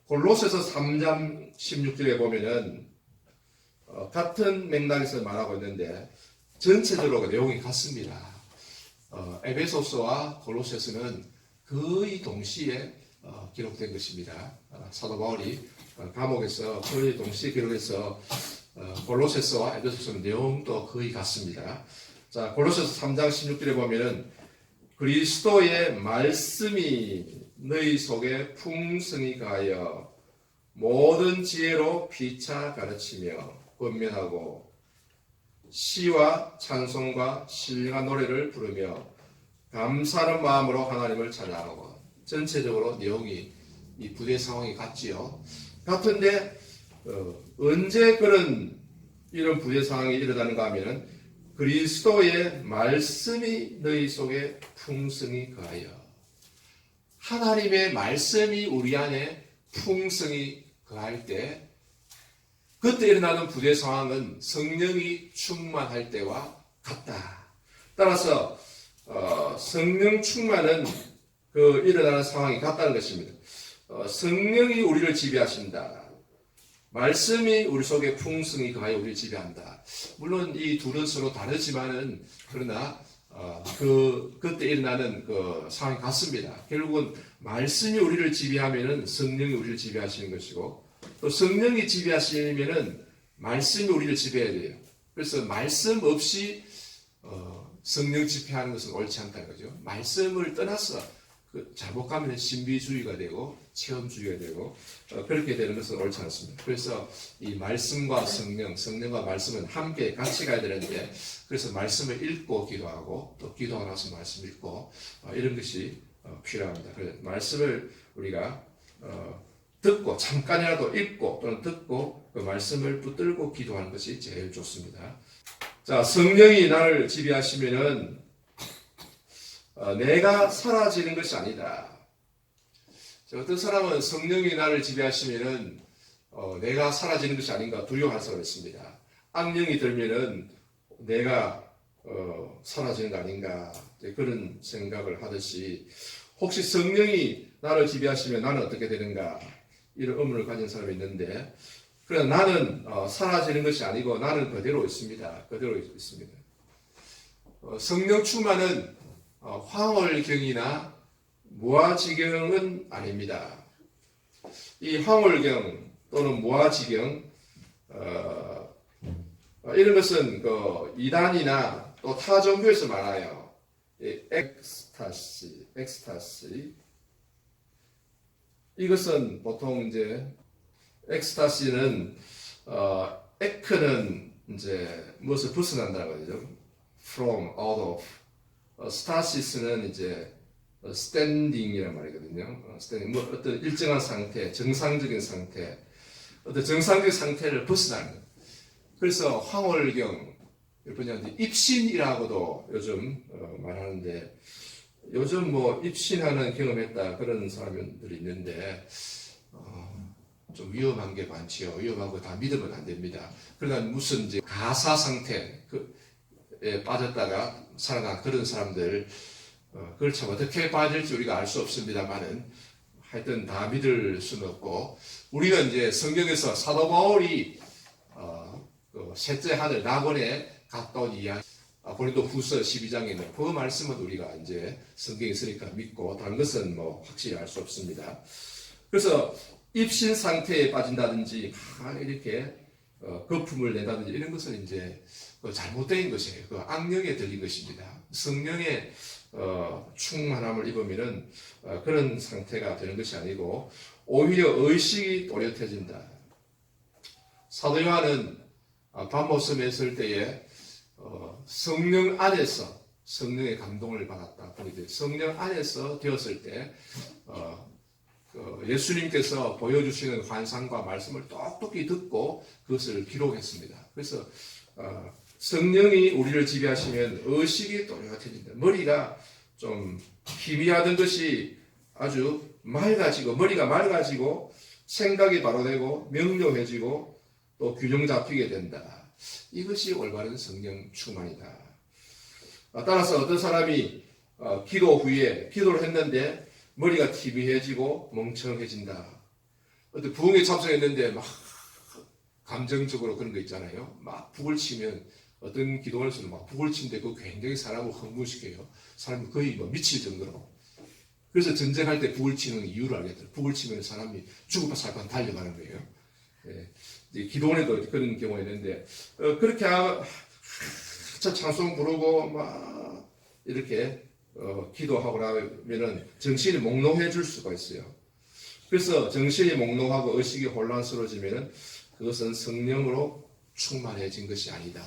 골로새서 3장 16절에 보면은 같은 맥락에서 말하고 있는데 전체적으로 내용이 같습니다. 에베소서와 골로새서는 거의 동시에 기록된 것입니다. 사도 바울이 감옥에서 거의 동시에 기록해서 골로새서와 에베소서 내용도 거의 같습니다. 자, 골로새서 3장 16절에 보면은 그리스도의 말씀이 너희 속에 풍성히 가하여 모든 지혜로 피차 가르치며 권면하고 시와 찬송과 신령한 노래를 부르며 감사하는 마음으로 하나님을 찬양하고. 전체적으로 내용이 이 부대 상황이 같지요. 같은데 언제 이런 부대 상황이 일어나는가 하면은 그리스도의 말씀이 너희 속에 풍성히 거하여. 하나님의 말씀이 우리 안에 풍성히 거할 때, 그때 일어나는 부대 상황은 성령이 충만할 때와 같다. 따라서 성령 충만은 일어나는 상황이 같다는 것입니다. 성령이 우리를 지배하신다. 말씀이 우리 속에 풍성히 거하여 우리를 지배한다. 물론 이 둘은 서로 다르지만은 그러나 그때 일어나는 상황이 같습니다. 결국은 말씀이 우리를 지배하면은 성령이 우리를 지배하시는 것이고, 또 성령이 지배하시면은 말씀이 우리를 지배해야 돼요. 그래서 말씀 없이 성령 집회하는 것은 옳지 않다는 거죠. 말씀을 떠나서 잘못 가면 신비주의가 되고 체험주의가 되고 그렇게 되는 것은 옳지 않습니다. 그래서 이 말씀과 성령과 말씀은 함께 같이 가야 되는데, 그래서 말씀을 읽고 기도하고 또 기도하고 나서 말씀 읽고 이런 것이 필요합니다. 그래서 말씀을 우리가 듣고 잠깐이라도 읽고 또는 듣고 그 말씀을 붙들고 기도하는 것이 제일 좋습니다. 자, 성령이 나를 지배하시면은 내가 사라지는 것이 아니다. 어떤 사람은 성령이 나를 지배하시면은 내가 사라지는 것이 아닌가 두려워할 사람이 있습니다. 악령이 들면은 내가 사라지는 거 아닌가 그런 생각을 하듯이, 혹시 성령이 나를 지배하시면 나는 어떻게 되는가 이런 의문을 가진 사람이 있는데, 그러나 나는 사라지는 것이 아니고 나는 그대로 있습니다. 그대로 있습니다. 성령 충만은 황홀경이나 무아지경은 아닙니다. 이 황홀경 또는 무아지경 이런 것은 이단이나 또 타 종교에서 많아요. 엑스타시 이것은 보통 이제 엑스타시는 에크는 이제 무엇을 벗어난다는 거죠. From, out of. 스타시스는 이제 스탠딩이란 말이거든요. 어떤 일정한 상태, 정상적인 상태, 어떤 정상적인 상태를 벗어나는 것. 그래서 황홀경, 입신이라고도 요즘 말하는데, 요즘 입신하는 경험했다 그런 사람들이 있는데 좀 위험한 게 많지요. 위험하고 다 믿으면 안 됩니다. 그러나 무슨 이제 가사 상태 빠졌다가 살아난 그런 사람들, 그걸 참 어떻게 봐야 될지 우리가 알 수 없습니다만은 하여튼 다 믿을 수는 없고, 우리는 이제 성경에서 사도 바울이 셋째 하늘 낙원에 갔다 온 이야기, 고린도 후서 12장에 있는 그 말씀은 우리가 이제 성경에 있으니까 믿고, 다른 것은 확실히 알 수 없습니다. 그래서 입신 상태에 빠진다든지 이렇게 거품을 내다든지 이런 것은 이제 잘못된 것이에요. 악령에 들린 것입니다. 성령의 충만함을 입으면은 그런 상태가 되는 것이 아니고 오히려 의식이 또렷해진다. 사도 요한은 밤모섬에 있을 때에 성령 안에서 성령의 감동을 받았다. 성령 안에서 되었을 때 예수님께서 보여주시는 환상과 말씀을 똑똑히 듣고 그것을 기록했습니다. 그래서 성령이 우리를 지배하시면 의식이 또렷해진다. 머리가 좀 희미하던 것이 아주 머리가 맑아지고 생각이 바로 되고 명료해지고 또 균형 잡히게 된다. 이것이 올바른 성령 충만이다. 따라서 어떤 사람이 기도 후에 기도를 했는데 머리가 희미해지고 멍청해진다. 어떤 부흥에 참석했는데 막 감정적으로 그런 거 있잖아요. 막 북을 치면 어떤 기도원에서는 막 북을 치는데 그거 굉장히 사람을 흥분시켜요. 사람이 거의 뭐 미칠 정도로. 그래서 전쟁할 때 북을 치는 이유를 알겠더라고요. 북을 치면 사람이 죽을 살판 달려가는 거예요. 예. 이제 기도원에도 그런 경우가 있는데 그렇게 찬송 부르고 막 이렇게 기도하고 나면은 정신이 몽롱해질 수가 있어요. 그래서 정신이 몽롱하고 의식이 혼란스러워지면은 그것은 성령으로 충만해진 것이 아니다.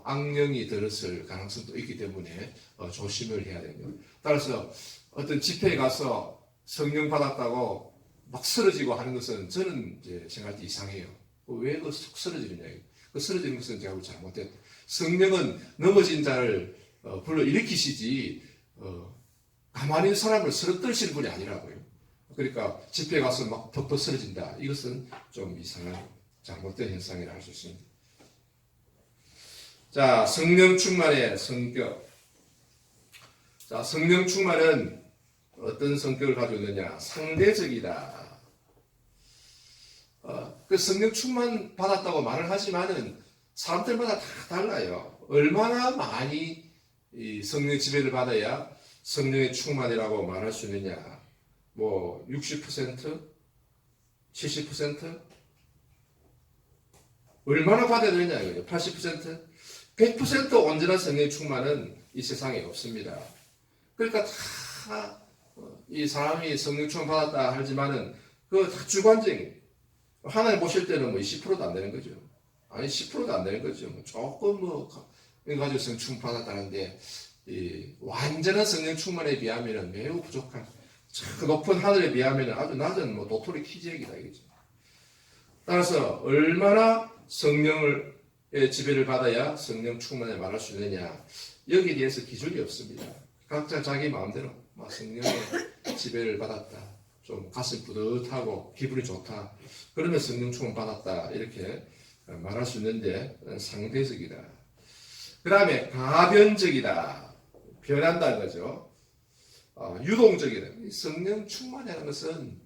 악령이 들었을 가능성도 있기 때문에 조심을 해야 됩니다. 따라서 어떤 집회에 가서 성령 받았다고 막 쓰러지고 하는 것은 저는 이제 생각할 때 이상해요. 왜 그 쓰러지느냐. 그 쓰러지는 것은 제가 잘못했다. 성령은 넘어진 자를 불러 일으키시지 가만히 있는 사람을 쓰러뜨리시는 분이 아니라고요. 그러니까 집회에 가서 막 퍽퍽 쓰러진다. 이것은 좀 이상한 잘못된 현상이라 할 수 있습니다. 자, 성령 충만의 성격. 자, 성령 충만은 어떤 성격을 가지고 있느냐? 상대적이다. 그 성령 충만 받았다고 말을 하지만은 사람들마다 다 달라요. 얼마나 많이 이 성령 지배를 받아야 성령의 충만이라고 말할 수 있느냐? 뭐 60%? 70%? 얼마나 받아야 되느냐 이거죠. 80%? 100% 온전한 성령 충만은 이 세상에 없습니다. 그러니까 다 이 사람이 성령 충만 받았다 하지만은 그 다 주관적인 하나님 보실 때는 뭐 10%도 안 되는 거죠. 아니 10%도 안 되는 거죠. 조금 뭐 가지고 성령 충만 받았다는데 이 완전한 성령 충만에 비하면은 매우 부족한 그 높은 하늘에 비하면은 아주 낮은 뭐 도토리 키재기다 이거죠. 따라서 얼마나 성령의 지배를 받아야 성령 충만에 말할 수 있느냐 여기에 대해서 기준이 없습니다. 각자 자기 마음대로 성령의 지배를 받았다. 좀 가슴 뿌듯하고 기분이 좋다. 그러면 성령 충만 받았다. 이렇게 말할 수 있는데 상대적이다. 그 다음에 가변적이다. 변한다는 거죠. 유동적이다. 성령 충만이라는 것은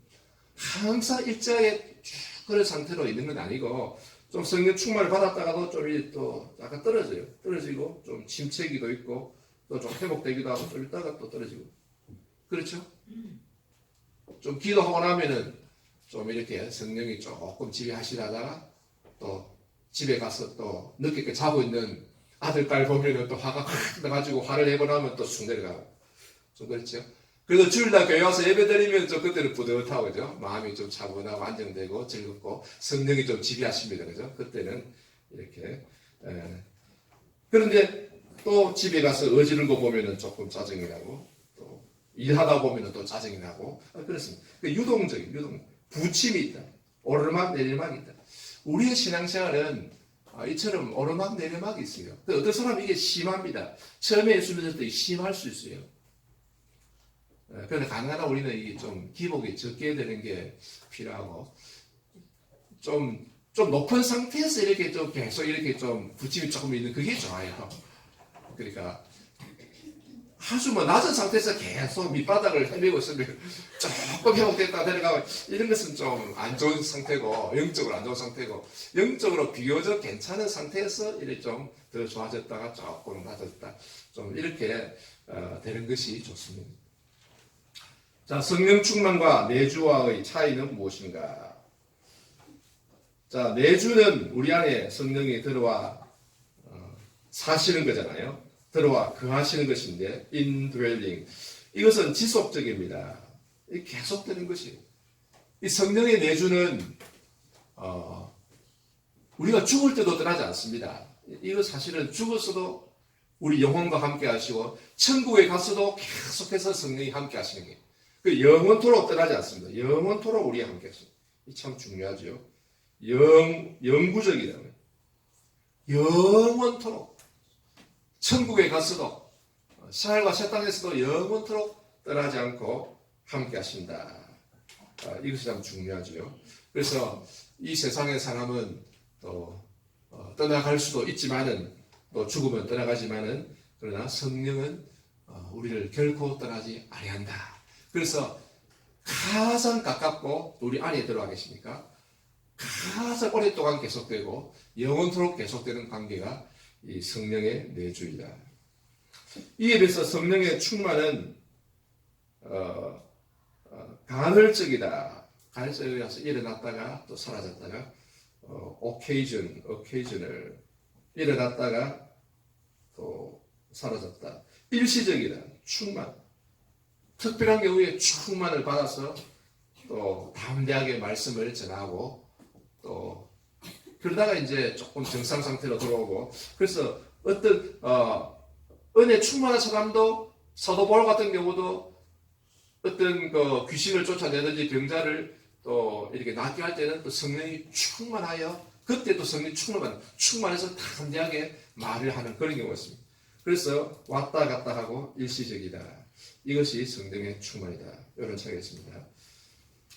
항상 일정하게 쭉 그런 상태로 있는 건 아니고 좀 성령 충만을 받았다가도 좀 또 약간 떨어져요. 떨어지고 좀 침체기도 있고 또 좀 회복되기도 하고 좀 있다가 또 떨어지고 그렇죠? 좀 기도하고 나면은 좀 이렇게 성령이 조금 지배하시다가 또 집에 가서 또 늦게 자고 있는 아들, 딸 보면은 또 화가 확 나가지고 화를 내고 나면 또 쑥 내려가고 좀 그렇죠? 그래도 주일날 교회 와서 예배 드리면 좀 그때는 뿌듯하고 그죠? 마음이 좀 차분하고 안정되고 즐겁고 성령이 좀 지배하십니다. 그죠? 그때는 이렇게 그런데 또 집에 가서 어지른 거 보면은 조금 짜증이 나고 또 일하다 보면은 또 짜증이 나고 그렇습니다. 유동 부침이 있다. 오르막 내리막이 있다. 우리의 신앙생활은 이처럼 오르막 내리막이 있어요. 어떤 사람은 이게 심합니다. 처음에 예수 믿을 때 심할 수 있어요. 그런데 가능하다 우리는 이게 좀 기복이 적게 되는 게 필요하고 좀 높은 상태에서 이렇게 좀 계속 이렇게 좀 부침이 조금 있는 그게 좋아요. 그러니까 아주 뭐 낮은 상태에서 계속 밑바닥을 헤매고 있으면 조금 회복됐다 내려가고 이런 것은 좀 안 좋은 상태고 영적으로 안 좋은 상태고 영적으로 비교적 괜찮은 상태에서 이렇게 좀 더 좋아졌다가 조금 낮았다 좀 이렇게 되는 것이 좋습니다. 자, 성령 충만과 내주와의 차이는 무엇인가? 자, 내주는 우리 안에 성령이 들어와 사시는 거잖아요. 들어와 거하시는 것인데 indwelling 이것은 지속적입니다. 계속되는 것이에요. 이 성령의 내주는 우리가 죽을 때도 떠나지 않습니다. 이거 사실은 죽었어도 우리 영혼과 함께 하시고 천국에 갔어도 계속해서 성령이 함께 하시는 거예요. 그 영원토록 떠나지 않습니다. 영원토록 우리와 함께 하십니다. 이 참 중요하죠. 영구적이다. 영원토록 천국에 갔어도 하늘과 새 땅에서도 영원토록 떠나지 않고 함께 하신다. 이것이 참 중요하죠. 그래서 이 세상의 사람은 또 떠나갈 수도 있지만은 또 죽으면 떠나가지만은 그러나 성령은 우리를 결코 떠나지 아니한다. 그래서 가장 가깝고 우리 안에 들어가 계시니까 가장 오랫동안 계속되고 영원토록 계속되는 관계가 이 성령의 내주이다. 이에 비해서 성령의 충만은 간헐적이다. 간헐적이라서 일어났다가 또 사라졌다가 occasional 일어났다가 또 사라졌다. 일시적이다. 충만. 특별한 경우에 충만을 받아서 또 담대하게 말씀을 전하고 또 그러다가 이제 조금 정상 상태로 들어오고 그래서 어떤 은혜 충만한 사람도 사도 바울 같은 경우도 어떤 그 귀신을 쫓아내든지 병자를 또 이렇게 낫게 할 때는 또 성령이 충만하여 그때 또 성령이 충만해서 담대하게 말을 하는 그런 경우가 있습니다. 그래서 왔다 갔다 하고 일시적이다. 이것이 성령의 충만이다. 이런 차이가 있습니다.